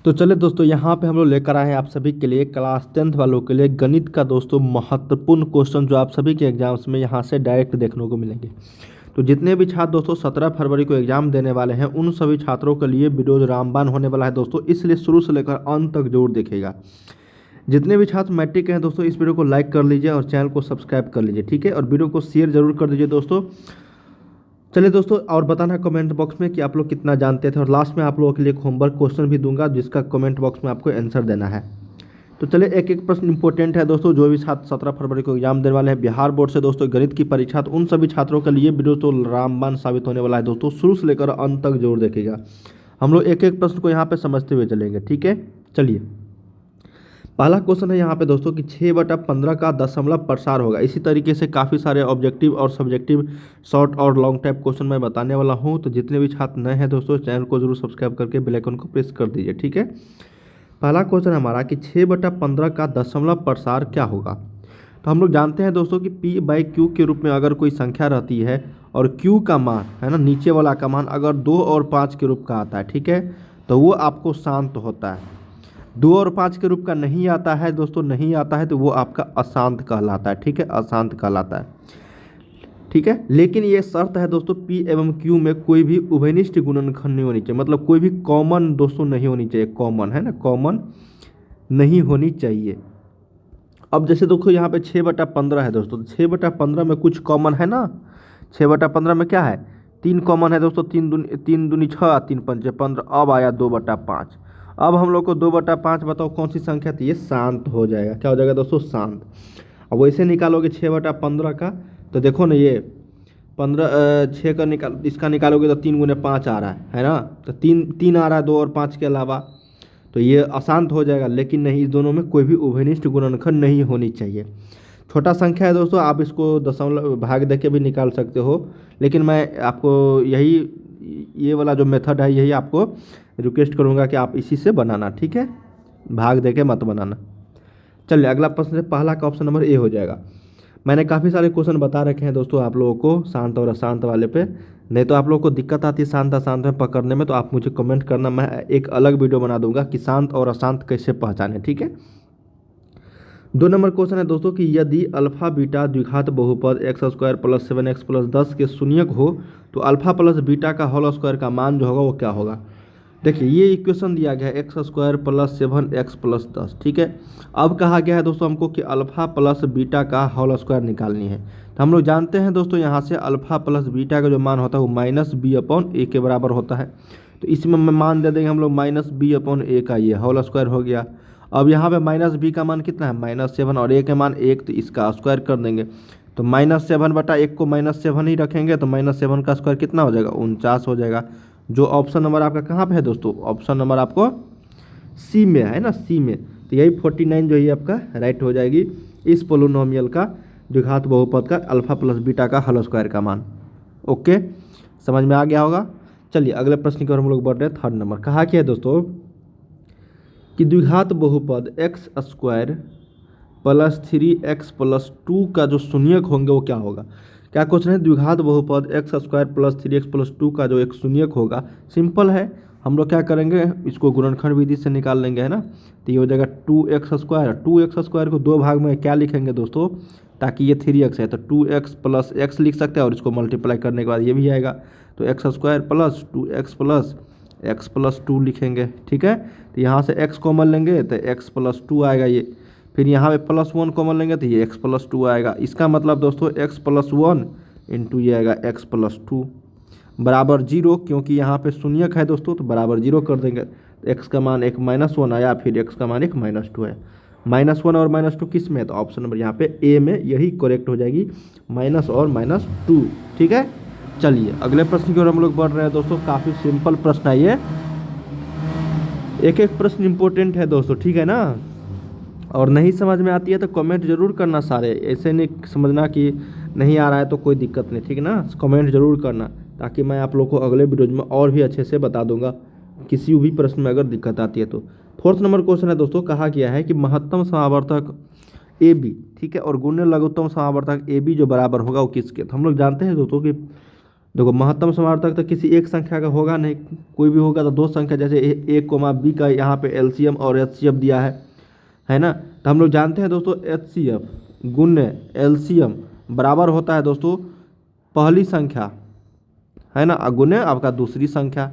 तो चलिए दोस्तों, यहाँ पे हम लोग लेकर आए हैं आप सभी के लिए क्लास 10th वालों के लिए गणित का दोस्तों महत्वपूर्ण क्वेश्चन जो आप सभी के एग्जाम्स में यहाँ से डायरेक्ट देखने को मिलेंगे। तो जितने भी छात्र दोस्तों 17 फरवरी को एग्जाम देने वाले हैं उन सभी छात्रों के लिए वीडियो रामबाण होने वाला है दोस्तों, इसलिए शुरू से लेकर अंत तक जरूर देखिएगा। जितने भी छात्र मैट्रिक के हैं दोस्तों, इस वीडियो को लाइक कर लीजिए और चैनल को सब्सक्राइब कर लीजिए, ठीक है, और वीडियो को शेयर जरूर कर दीजिए दोस्तों। चलिए दोस्तों, और बताना कमेंट बॉक्स में कि आप लोग कितना जानते थे, और लास्ट में आप लोगों के लिए होमवर्क क्वेश्चन भी दूंगा जिसका कमेंट बॉक्स में आपको आंसर देना है। तो चलिए एक एक प्रश्न इंपॉर्टेंट है दोस्तों। जो भी छात्र 17 फरवरी को एग्जाम देने वाले हैं बिहार बोर्ड से दोस्तों गणित की परीक्षा, तो उन सभी छात्रों के लिए वीडियो तो रामबाण साबित होने वाला है दोस्तों, शुरू से लेकर अंत तक जरूर देखिएगा। हम लोग एक एक प्रश्न को यहाँ पे समझते हुए चलेंगे, ठीक है। चलिए, पहला क्वेश्चन है यहाँ पे दोस्तों कि 6/15 का दशमलव प्रसार होगा। इसी तरीके से काफ़ी सारे ऑब्जेक्टिव और सब्जेक्टिव शॉर्ट और लॉन्ग टाइप क्वेश्चन मैं बताने वाला हूँ। तो जितने भी छात्र नए हैं दोस्तों, चैनल को जरूर सब्सक्राइब करके बेल आइकन को प्रेस कर दीजिए, ठीक है। पहला क्वेश्चन हमारा कि 6/15 का दशमलव प्रसार क्या होगा। तो हम लोग जानते हैं दोस्तों कि P/Q के रूप में अगर कोई संख्या रहती है और Q का मान है ना, नीचे वाला का मान अगर 2 और 5 के रूप का आता है, ठीक है, तो वो आपको शांत होता है। 2 और 5 के रूप का नहीं आता है दोस्तों, नहीं आता है तो वो आपका अशांत कहलाता है, ठीक है, अशांत कहलाता है, ठीक है। लेकिन ये शर्त है दोस्तों, P एवं Q में कोई भी उभयनिष्ठ गुणनखंड नहीं होनी चाहिए, मतलब कोई भी कॉमन दोस्तों नहीं होनी चाहिए, कॉमन है ना, कॉमन नहीं होनी चाहिए। अब जैसे देखो यहाँ पे 6/15 है दोस्तों, 6/15 में कुछ कॉमन है ना। 6/15 में क्या है, 3 कॉमन है दोस्तों, 3 दूनी 6, 3 पंचे 15। अब आया 2/5। अब हम लोग को 2/5 बताओ कौन सी संख्या थी, ये शांत हो जाएगा। क्या हो जाएगा दोस्तों, शांत। अब वैसे निकालोगे 6/15 का, तो देखो ना ये 6 का इसका निकालोगे तो 3 × 5 आ रहा है ना, तो 3 आ रहा है 2 और 5 के अलावा, तो ये अशांत हो जाएगा। लेकिन नहीं, इस दोनों में कोई भी उभयनिष्ठ गुणनखंड नहीं होनी चाहिए। छोटा संख्या है दोस्तों, आप इसको दशमलव भाग दे के भी निकाल सकते हो, लेकिन मैं आपको ये वाला जो मेथड है यही आपको रिक्वेस्ट करूँगा कि आप इसी से बनाना, ठीक है, भाग दे के मत बनाना। चलिए अगला प्रश्न है, पहला का ऑप्शन नंबर ए हो जाएगा। मैंने काफ़ी सारे क्वेश्चन बता रखे हैं दोस्तों आप लोगों को शांत और अशांत वाले पे, नहीं तो आप लोगों को दिक्कत आती है शांत अशांत में पकड़ने में, तो आप मुझे कमेंट करना, मैं एक अलग वीडियो बना दूंगा कि शांत और अशांत कैसे पहचाने, ठीक है। 2 नंबर क्वेश्चन है दोस्तों कि यदि अल्फा बीटा द्विघात बहुपद x² + 7x + 10 के शून्यक हो तो अल्फा प्लस बीटा का होल स्क्वायर का मान जो होगा वो क्या होगा। देखिए ये इक्वेशन दिया गया है x² + 7x + 10, ठीक है। अब कहा गया है दोस्तों हमको कि अल्फा प्लस बीटा का होल स्क्वायर निकालनी है। तो हम लोग जानते हैं दोस्तों यहाँ से अल्फा प्लस बीटा का जो मान होता है वो -b/a के बराबर होता है। तो इसमें मान दे देंगे हम लोग -b/a का, ये होल स्क्वायर हो गया। अब यहाँ पे -b का मान कितना है, -7, और a के मान 1, तो इसका स्क्वायर कर देंगे। तो -7/1 को -7 ही रखेंगे, तो -7 का स्क्वायर कितना हो जाएगा, 49 हो जाएगा। जो ऑप्शन नंबर आपका कहाँ पे है दोस्तों, ऑप्शन नंबर आपको सी में है ना, सी में। तो यही 49 जो है आपका राइट हो जाएगी इस पोलिनोमियल का द्विघात बहुपद का अल्फा प्लस बीटा का होल स्क्वायर का मान। ओके, समझ में आ गया होगा। चलिए अगले प्रश्न की ओर हम लोग बढ़ रहे हैं। 3rd नंबर कहा क्या है दोस्तों कि द्विघात बहुपद x² + 3x + 2 का जो शून्यक होंगे वो क्या होगा। क्या क्वेश्चन है, द्विघात बहुपद x² + 3x + 2 का जो एक शून्यक होगा, सिंपल है, हम लोग क्या करेंगे, इसको गुणनखंड विधि से निकाल लेंगे, है ना। तो ये हो जाएगा 2x²। 2x² को 2 भाग में क्या लिखेंगे दोस्तों, ताकि ये 3x है तो 2x + x लिख सकते हैं, और इसको मल्टीप्लाई करने के बाद ये भी आएगा, तो x² + 2x + x + 2 लिखेंगे, ठीक है। तो यहाँ से x कॉमन लेंगे तो x + 2 आएगा ये, फिर यहाँ पे +1 कॉमन लेंगे तो ये x + 2 आएगा। इसका मतलब दोस्तों x + 1 इंटू ये आएगा x + 2 बराबर 0, क्योंकि यहाँ पे शून्यक है दोस्तों तो बराबर 0 कर देंगे। तो x का मान एक -1 आया, फिर x का मान एक -2 है। -1 और -2 किस में है, तो ऑप्शन नंबर यहाँ पे ए में, यही करेक्ट हो जाएगी, माइनस और -2, ठीक है। चलिए अगले प्रश्न की ओर हम लोग बढ़ रहे हैं दोस्तों। काफ़ी सिंपल प्रश्न है ये, एक एक प्रश्न इंपॉर्टेंट है दोस्तों, ठीक है ना। और नहीं समझ में आती है तो कमेंट जरूर करना सारे, ऐसे नहीं समझना कि नहीं आ रहा है तो कोई दिक्कत नहीं, ठीक है ना, कमेंट जरूर करना, ताकि मैं आप लोग को अगले वीडियोज में और भी अच्छे से बता दूंगा किसी भी प्रश्न में अगर दिक्कत आती है तो। 4th नंबर क्वेश्चन है दोस्तों, कहा गया है कि महत्तम समावर्तक AB, ठीक है, और गुण्य लघुत्तम समावर्तक AB जो बराबर होगा वो किसके। तो हम लोग जानते हैं दोस्तों कि देखो महत्तम समावर्तक तो किसी एक संख्या का होगा नहीं, कोई भी होगा तो दो संख्या, जैसे ए कोमा बी का यहाँ पे एलसीएम और एचसीएफ दिया है ना। तो हम लोग जानते हैं दोस्तों एचसीएफ गुण्य एलसीएम बराबर होता है दोस्तों पहली संख्या, है ना, गुण्य आपका दूसरी संख्या।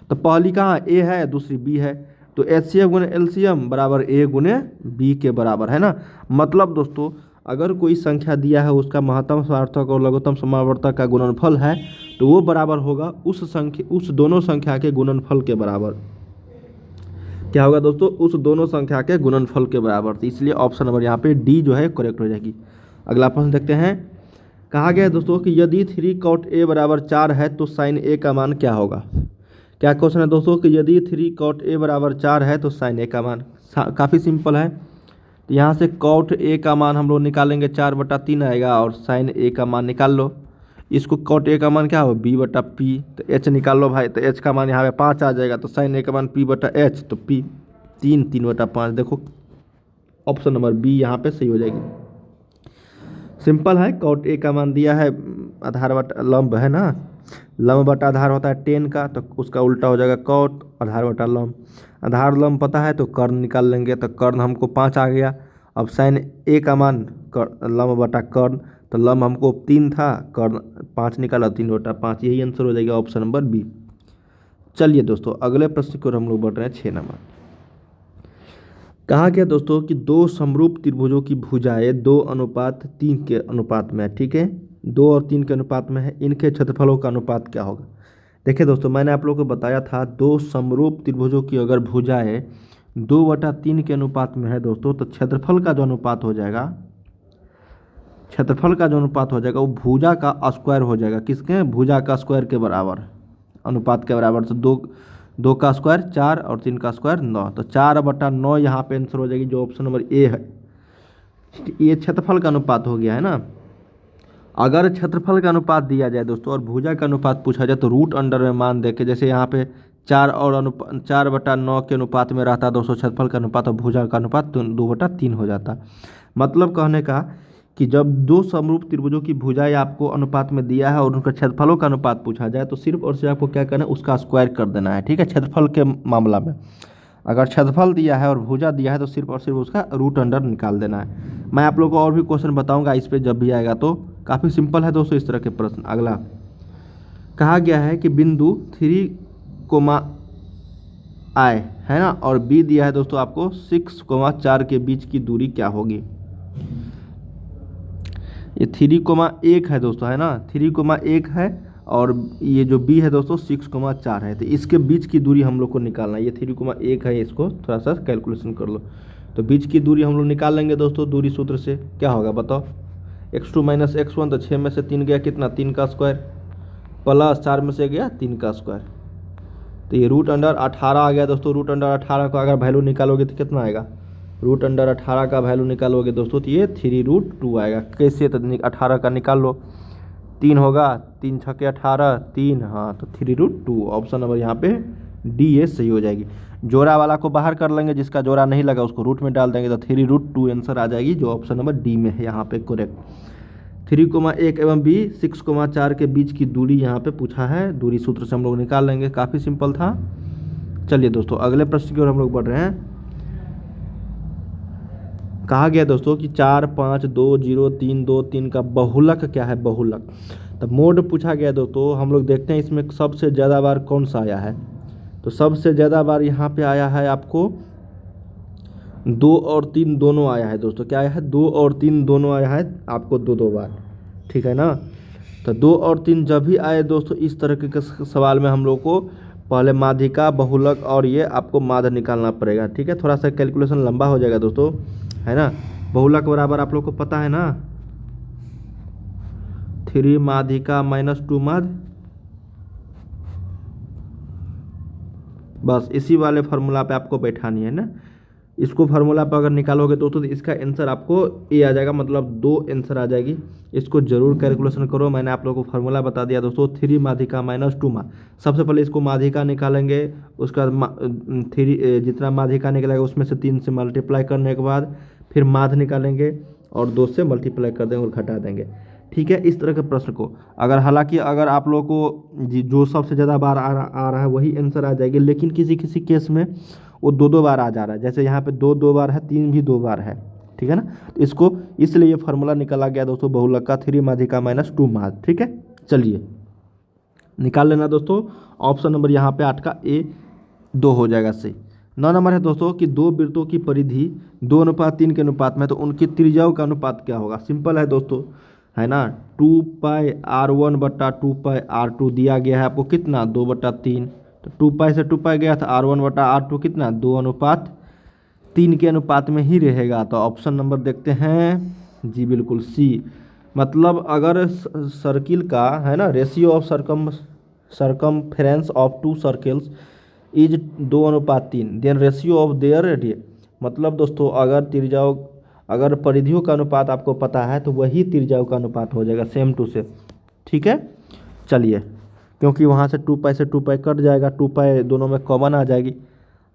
तो पहली कहाँ ए है, दूसरी बी है, तो एचसीएफ गुणे एलसीएम बराबर ए गुणे बी के बराबर, है ना। मतलब दोस्तों अगर कोई संख्या दिया है उसका महत्तम समावर्तक और लघुत्तम समावर्तक का गुणनफल है तो वो बराबर होगा उस दोनों संख्या के गुणनफल के बराबर। क्या होगा दोस्तों, उस दोनों संख्या के गुणनफल के बराबर। तो इसलिए ऑप्शन नंबर यहाँ पे डी जो है करेक्ट हो जाएगी। अगला प्रश्न देखते हैं। कहा गया है दोस्तों कि यदि 3 cot a बराबर 4 है तो साइन ए का मान क्या होगा। क्या क्वेश्चन है दोस्तों कि यदि 3 cot a बराबर 4 है तो साइन ए का मान, काफ़ी सिंपल है। तो यहाँ से cot a का मान हम लोग निकालेंगे 4/3 आएगा और साइन ए का मान निकाल लो। इसको cot a का मान क्या हो b/p, तो h निकाल लो भाई, तो h का मान यहाँ पे 5 आ जाएगा, तो साइन ए का मान p/h, तो p 3/5। देखो ऑप्शन नंबर बी यहाँ पे सही हो जाएगी। सिंपल है, cot a का मान दिया है आधार बटा लंब, है ना, लंब बटा आधार होता है 10 का, तो उसका उल्टा हो जाएगा cot आधार बटा लंब। आधार लंब पता है तो कर्ण निकाल लेंगे, तो कर्ण हमको 5 आ गया। अब साइन ए का मान लंब बटा कर्ण, तो लंब हमको 3 था, कर्ण 5 निकाला, 3/5, यही आंसर हो जाएगा ऑप्शन नंबर बी। चलिए दोस्तों अगले प्रश्न की ओर हम लोग बढ़ रहे हैं 6 नंबर। कहा गया दोस्तों कि दो समरूप त्रिभुजों की भुजाएं 2:3 के अनुपात में है, ठीक है, 2 और 3 के अनुपात में है, इनके क्षेत्रफलों का अनुपात क्या होगा। देखिए दोस्तों मैंने आप लोगों को बताया था दो समरूप त्रिभुजों की अगर भुजाएं 2/3 के अनुपात में है दोस्तों, तो क्षेत्रफल का जो अनुपात हो जाएगा, क्षेत्रफल का जो अनुपात हो जाएगा वो भुजा का स्क्वायर हो जाएगा। किसके, भुजा का स्क्वायर के बराबर, अनुपात के बराबर। तो दो का स्क्वायर 4 और 3 का स्क्वायर 9, तो 4/9 यहाँ पे आंसर हो जाएगी, जो ऑप्शन नंबर ए है। ये क्षेत्रफल का अनुपात हो गया, है ना। अगर क्षेत्रफल का अनुपात दिया जाए दोस्तों और भुजा का अनुपात पूछा जाए तो रूट अंडर में मान दे के, जैसे यहाँ पे 4/9 के अनुपात में रहता दोस्तों क्षेत्रफल का अनुपात, और भुजा का अनुपात 2/3 हो जाता। मतलब कहने का कि जब दो समरूप त्रिभुजों की भुजाएं आपको अनुपात में दिया है और उनका क्षेत्रफलों का अनुपात पूछा जाए तो सिर्फ और सिर्फ आपको क्या करना है, उसका स्क्वायर कर देना है, ठीक है। क्षेत्रफल के मामला में अगर क्षेत्रफल दिया है और भुजा दिया है तो सिर्फ और सिर्फ उसका रूट अंडर निकाल देना है। मैं आप लोगों को और भी क्वेश्चन बताऊंगा इस पर जब भी आएगा, तो काफ़ी सिंपल है दोस्तों इस तरह के प्रश्न। अगला कहा गया है कि बिंदु 3, I है ना, और B दिया है दोस्तों आपको 6, 4 के बीच की दूरी क्या होगी। ये 3, 1 है दोस्तों, है ना, 3, 1 है, और ये जो B है दोस्तों 6, 4 है, तो इसके बीच की दूरी हम लोग को निकालना है। ये 3, 1 है, इसको थोड़ा सा कैलकुलेशन कर लो, तो बीच की दूरी हम लोग निकाल लेंगे दोस्तों। दूरी सूत्र से क्या होगा बताओ, x2 - x1, तो 6 में से 3 गया कितना, 3 का स्क्वायर, प्लस 4 में से गया 3 का स्क्वायर, तो ये रूट अंडर 18 आ गया दोस्तों। रूट अंडर 18 का अगर वैल्यू निकालोगे तो कितना आएगा, रूट अंडर 18 का वैल्यू निकालोगे दोस्तों तो ये 3√2 आएगा। कैसे, तो 18 का निकाल लो, 3 होगा, 3 छके 18, 3, हाँ, तो 3√2 ऑप्शन नंबर यहाँ पे डी ये सही हो जाएगी। जोड़ा वाला को बाहर कर लेंगे, जिसका जोड़ा नहीं लगा उसको रूट में डाल देंगे, तो 3√2 आंसर आ जाएगी, जो ऑप्शन नंबर डी में है यहाँ पे करेक्ट। 3, 1 एवं B 6, 4 के बीच की दूरी यहाँ पे पूछा है, दूरी सूत्र से हम लोग निकाल लेंगे, काफ़ी सिंपल था। चलिए दोस्तों अगले प्रश्न की ओर हम लोग बढ़ रहे हैं। कहा गया दोस्तों कि 4, 5, 2, 0, 3, 2, 3 का बहुलक क्या है, बहुलक। तो मोड पूछा गया दोस्तों, हम लोग देखते हैं इसमें सबसे ज़्यादा बार कौन सा आया है। तो सबसे ज़्यादा बार यहाँ पे आया है आपको 2 और 3 दोनों आया है दोस्तों। क्या आया है, 2 और 3 दोनों आया है आपको 2 बार, ठीक है ना। तो 2 और 3 जब भी आए दोस्तों इस तरह के सवाल में हम लोग को पहले माध्यिका, बहुलक और ये आपको माध्य निकालना पड़ेगा, ठीक है। थोड़ा सा कैलकुलेशन लंबा हो जाएगा दोस्तों, है ना। बहुलक बराबर आप लोग को पता है ना, 3 माध्यिका -2 माध्य, बस इसी वाले फार्मूला पे आपको बैठानी है ना। इसको फार्मूला पर अगर निकालोगे तो इसका आंसर आपको ए आ जाएगा, मतलब 2 आंसर आ जाएगी। इसको जरूर कैलकुलेशन करो, मैंने आप लोगों को फार्मूला बता दिया दोस्तों, 3 माध्यिका -2 माध्य। सबसे पहले इसको माध्यिका निकालेंगे, उसका 3 जितना माध्यिका निकलेगा उसमें से 3 से मल्टीप्लाई करने के बाद फिर माध्य निकालेंगे और 2 से मल्टीप्लाई कर देंगे और घटा देंगे। ठीक है। इस तरह के प्रश्न को अगर हालांकि अगर आप लोगों को जो सबसे ज़्यादा बार आ रहा है वही आंसर आ जाएगी, लेकिन किसी किसी केस में वो दो दो बार आ जा रहा है, जैसे यहाँ पे दो दो बार है, तीन भी दो बार है, ठीक है ना। तो इसको इसलिए ये फार्मूला निकाला गया दोस्तों, बहुलक का 3 माध्यिका माइनस 2 माध्य, ठीक है। चलिए निकाल लेना दोस्तों, ऑप्शन नंबर यहाँ पे 8 का ए 2 हो जाएगा सही। 9 नंबर है दोस्तों कि दो वृत्तों की परिधि 2:3 के अनुपात में, तो उनकी त्रिज्याओं का अनुपात क्या होगा। सिंपल है दोस्तों, है ना। 2πr1/2πr2 दिया गया है आपको कितना 2/3, तो 2π से 2π गया था, r1/r2 कितना 2:3 के अनुपात में ही रहेगा। तो ऑप्शन नंबर देखते हैं जी, बिल्कुल सी। मतलब अगर सर्किल का है ना ratio of circumference of to circles is 2:3, than ratio of their radius. मतलब दोस्तों अगर परिधियों का अनुपात आपको पता है तो वही त्रिज्याओं का अनुपात हो जाएगा, सेम टू सेम, ठीक है। चलिए क्योंकि वहाँ से 2π से 2π कट जाएगा, 2π दोनों में कॉमन आ जाएगी।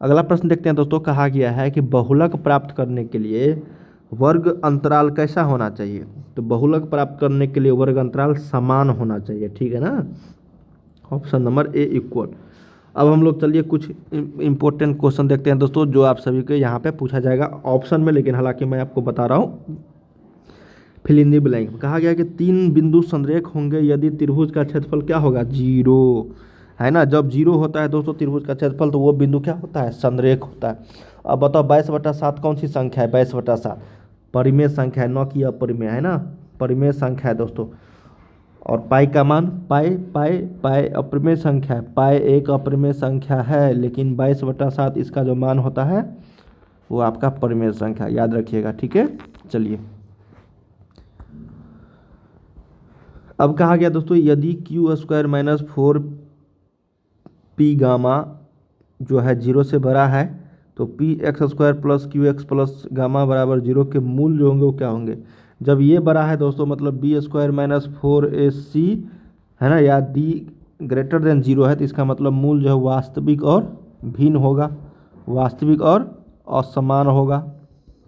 अगला प्रश्न देखते हैं दोस्तों, कहा गया है कि बहुलक प्राप्त करने के लिए वर्ग अंतराल कैसा होना चाहिए। तो बहुलक प्राप्त करने के लिए वर्ग अंतराल समान होना चाहिए, ठीक है ना। Option number A equal. अब हम लोग चलिए कुछ इंपॉर्टेंट क्वेश्चन देखते हैं दोस्तों, जो आप सभी को यहाँ पे पूछा जाएगा ऑप्शन में, लेकिन हालांकि मैं आपको बता रहा हूँ फिल इन द ब्लैंक। कहा गया कि 3 बिंदु संरेख होंगे यदि त्रिभुज का क्षेत्रफल क्या होगा 0, है ना। जब 0 होता है दोस्तों त्रिभुज का क्षेत्रफल, तो वो बिंदु क्या होता है संरेख होता है। अब बताओ 22/7 कौन सी संख्या है। 22/7 परिमेय संख्या है, न कि अपरिमेय, है ना, परिमेय संख्या है दोस्तों। और पाई का मान पाई अपरिमेय संख्या है, पाई एक अपरिमेय संख्या है, लेकिन 22/7 इसका जो मान होता है वो आपका परिमेय संख्या, याद रखिएगा, ठीक है। चलिए अब कहा गया दोस्तों, यदि q² - 4p गामा जो है 0 से बड़ा है, तो px² + qx + गामा बराबर 0 के मूल जो होंगे वो क्या होंगे। जब ये बड़ा है दोस्तों मतलब b² - 4ac है ना, या d > 0 है, तो इसका मतलब मूल जो है वास्तविक और भिन्न होगा, वास्तविक और असमान होगा।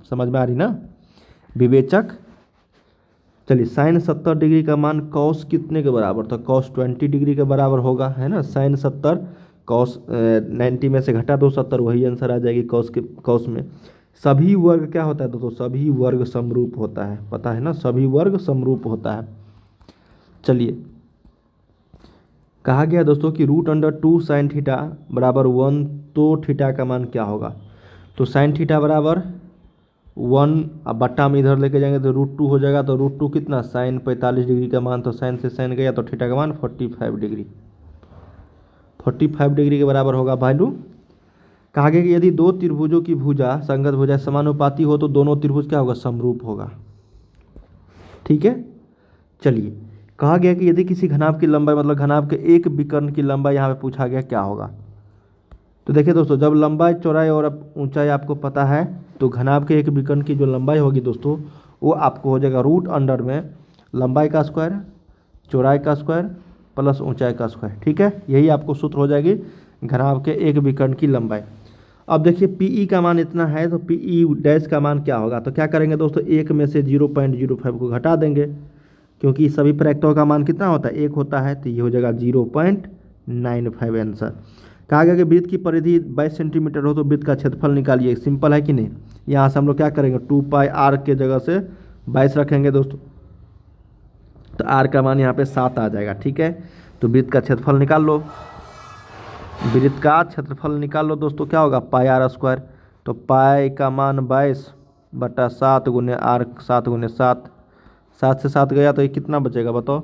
समझ में आ रही ना विवेचक। चलिए sin 70 डिग्री का मान cos कितने के बराबर था, cos 20 डिग्री के बराबर होगा, है ना। sin 70 cos 90 में से घटा दो 70, वही आंसर आ जाएगी cos में। सभी वर्ग क्या होता है दोस्तों, सभी वर्ग समरूप होता है, पता है ना, सभी वर्ग समरूप होता है। चलिए कहा गया दोस्तों कि √2 sin θ बराबर 1, तो थीटा का मान क्या होगा। तो sin θ बराबर 1, अब बट्टा में इधर लेके जाएंगे तो √2 हो जाएगा, तो √2 कितना sin 45 डिग्री का मान, तो sin से sin गया तो थीटा का मान 45 डिग्री, 45 डिग्री के बराबर होगा वैल्यू। कहा गया कि यदि दो त्रिभुजों की भुजा संगत भुजा समानुपाती हो तो दोनों त्रिभुज क्या होगा समरूप होगा, ठीक है। चलिए कहा गया कि यदि किसी घनाभ की लंबाई मतलब घनाभ के एक विकर्ण की लंबाई यहाँ पे पूछा गया क्या होगा। तो देखिए दोस्तों, जब लंबाई चौड़ाई और ऊंचाई आपको पता है तो घनाभ के एक विकर्ण की जो लंबाई होगी दोस्तों वो आपको हो जाएगा √अंडर में लंबाई का स्क्वायर, चौड़ाई का स्क्वायर प्लस ऊंचाई का स्क्वायर, ठीक है। यही आपको सूत्र हो जाएगी घनाभ के एक विकर्ण की लंबाई। अब देखिए PE का मान इतना है तो PE' का मान क्या होगा। तो क्या करेंगे दोस्तों, एक में से 0.05 को घटा देंगे, क्योंकि सभी प्रैक्टों का मान कितना होता है 1 होता है, तो ये हो जाएगा 0.95 आंसर। कहा गया कि वृत्त की परिधि 22 सेंटीमीटर हो तो वृत्त का क्षेत्रफल निकालिए। सिंपल है कि नहीं। यहाँ से हम लोग क्या करेंगे 2πr के जगह से 22 रखेंगे दोस्तों, तो r का मान यहाँ पे 7 आ जाएगा, ठीक है। तो वृत्त का क्षेत्रफल निकाल लो, वृत्त का क्षेत्रफल निकाल लो दोस्तों, क्या होगा πr²। तो पाई का मान 22/7 गुने r 7 गुने 7, 7 से 7 गया तो ये कितना बचेगा बताओ।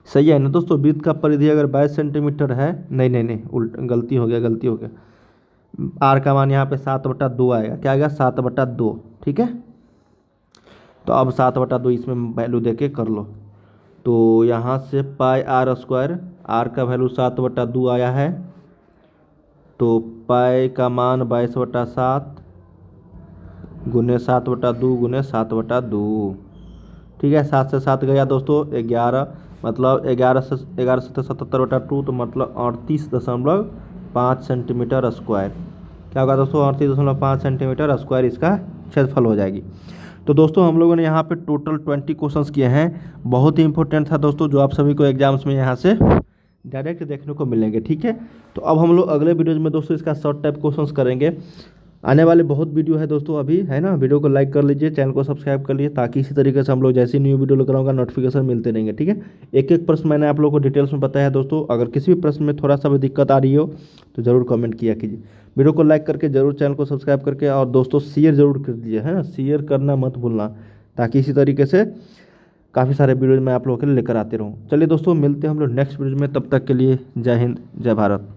सही है ना दोस्तों। वृत्त का परिधि अगर 22 सेंटीमीटर है, नहीं उल्ट गलती हो गया, r का मान यहाँ पे 7/2 आएगा, क्या आएगा 7/2, ठीक है। तो अब 7/2 इसमें वैल्यू देके कर लो, तो यहाँ से πr², r का वैल्यू 7/2 आया है, तो पाई का मान 22/7 गुने 7/2 गुने 7/2, ठीक है। 7 से 7 गया दोस्तों 11, मतलब 11 से 77/2, तो मतलब 38.5 सेंटीमीटर स्क्वायर। क्या होगा दोस्तों 38.5 सेंटीमीटर स्क्वायर इसका क्षेत्रफल हो जाएगी। तो दोस्तों हम लोगों ने यहाँ पे टोटल 20 क्वेश्चंस किए हैं, बहुत ही इंपॉर्टेंट था दोस्तों, जो आप सभी को एग्जाम्स में यहाँ से डायरेक्ट देखने को मिलेंगे। ठीक है, तो अब हम लोग अगले वीडियोज में दोस्तों इसका शॉर्ट टाइप क्वेश्चंस करेंगे। आने वाले बहुत वीडियो है दोस्तों अभी, है ना। वीडियो को लाइक कर लीजिए, चैनल को सब्सक्राइब कर लीजिए, ताकि इसी तरीके से हम लोग जैसी न्यू वीडियो लेकर आऊँगा नोटिफिकेशन मिलते रहेंगे। ठीक है, एक एक प्रश्न मैंने आप लोगों को डिटेल्स में बताया है दोस्तों। अगर किसी भी प्रश्न में थोड़ा सा भी दिक्कत आ रही हो तो ज़रूर कमेंट किया कीजिए। वीडियो को लाइक करके जरूर चैनल को सब्सक्राइब करके, और दोस्तों शेयर जरूर कर दीजिए, है ना, शेयर करना मत भूलना, ताकि इसी तरीके से काफ़ी सारे वीडियोज मैं आप लोगों के लिए लेकर आते रहूँ। चलिए दोस्तों, मिलते हैं हम लोग नेक्स्ट वीडियो में, तब तक के लिए जय हिंद जय भारत।